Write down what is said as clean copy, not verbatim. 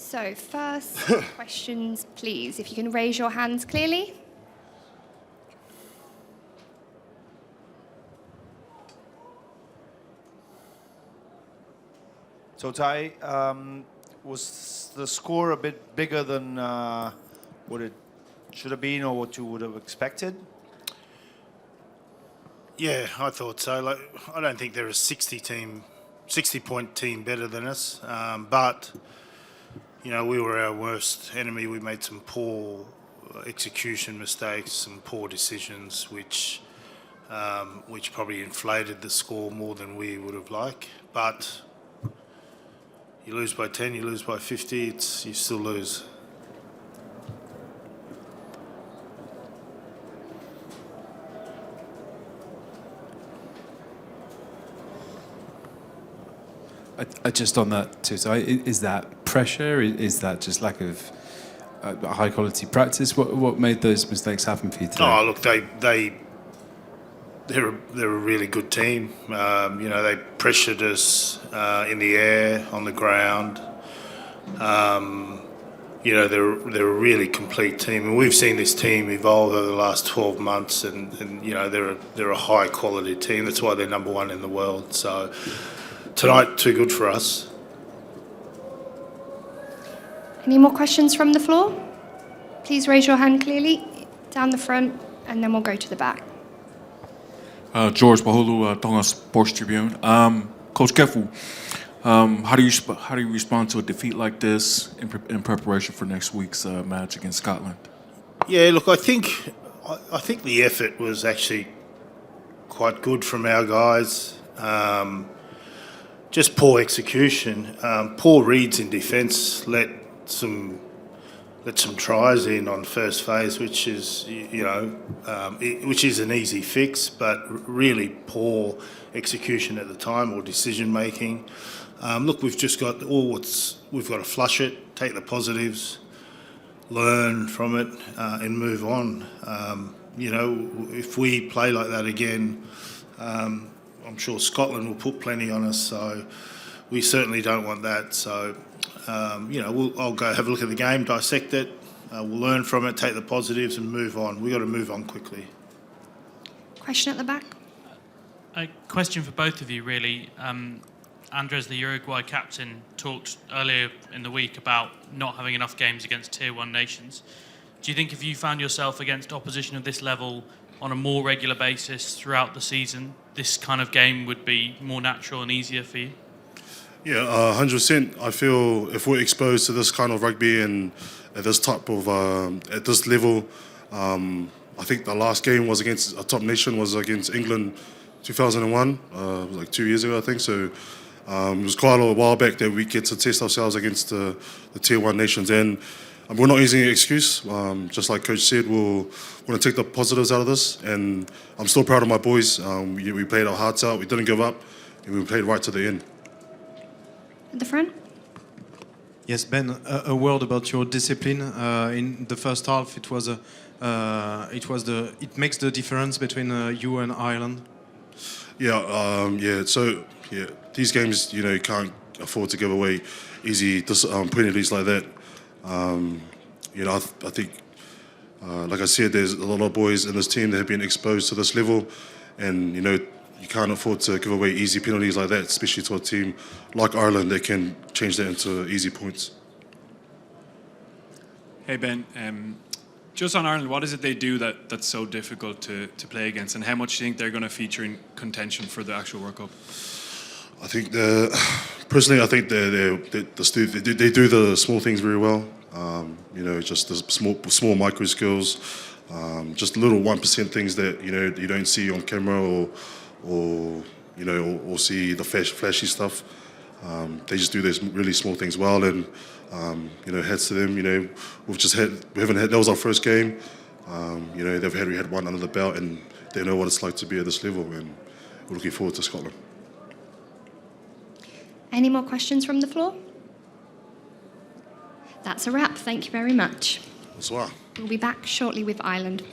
So first questions, please. If you can raise your hands clearly. Toutai, was the score a bit bigger than what it should have been or what you would have expected? Yeah, I thought so. Like, I don't think they're a 60-point team better than us, but you know, we were our worst enemy. We made some poor execution mistakes, some poor decisions, which probably inflated the score more than we would have liked. But you lose by 10, you lose by 50, you still lose. Just on that too, so is that pressure? Is that just lack of high quality practice? What made those mistakes happen for you today? Oh, look, they're a really good team. You know, they pressured us in the air, on the ground. You know, they're a really complete team, and we've seen this team evolve over the last 12 months. And you know, they're a high quality team. That's why they're number one in the world. So tonight, too good for us. Any more questions from the floor? Please raise your hand clearly down the front, and then we'll go to the back. George Bahulu, Tonga Sports Tribune. Coach Kefu, how do you respond to a defeat like this in preparation for next week's match against Scotland? Yeah, look, I think the effort was actually quite good from our guys. Just poor execution, poor reads in defence, let some tries in on first phase, which is which is an easy fix, but really poor execution at the time or decision making. Look, we've just got we've got to flush it, take the positives, learn from it, and move on. You know, if we play like that again, I'm sure Scotland will put plenty on us. So we certainly don't want that. So. You know, I'll go have a look at the game, dissect it, we'll learn from it, take the positives and move on. We've got to move on quickly. Question at the back. A question for both of you, really. Andres, the Uruguay captain, talked earlier in the week about not having enough games against Tier 1 nations. Do you think if you found yourself against opposition of this level on a more regular basis throughout the season, this kind of game would be more natural and easier for you? Yeah, 100%. I feel if we're exposed to this kind of rugby and at this type of at this level, I think the last game was against a top nation was against England, 2001, like 2 years ago, I think. So it was quite a while back that we get to test ourselves against the Tier 1 nations, and we're not using an excuse. Just like Coach said, we're going to take the positives out of this, and I'm still proud of my boys. We played our hearts out, we didn't give up, and we played right to the end. At the front. Yes, Ben, a word about your discipline. In the first half, it makes the difference between you and Ireland. Yeah, So these games, you know, you can't afford to give away easy penalties like that. You know, I think, like I said, there's a lot of boys in this team that have been exposed to this level, and you know, you can't afford to give away easy penalties like that, especially to a team like Ireland that can change that into easy points. Hey Ben, just on Ireland, what is it they do that's so difficult to play against, and how much do you think they're going to feature in contention for the actual World Cup? I think personally, I think they do the small things very well. You know, just the small micro skills, just little 1% things that you don't see on camera or see the flashy stuff. They just do those really small things well, and heads to them. You know, that was our first game. We had one under the belt, and they know what it's like to be at this level, and we're looking forward to Scotland. Any more questions from the floor? That's a wrap. Thank you very much. Bonsoir. We'll be back shortly with Ireland.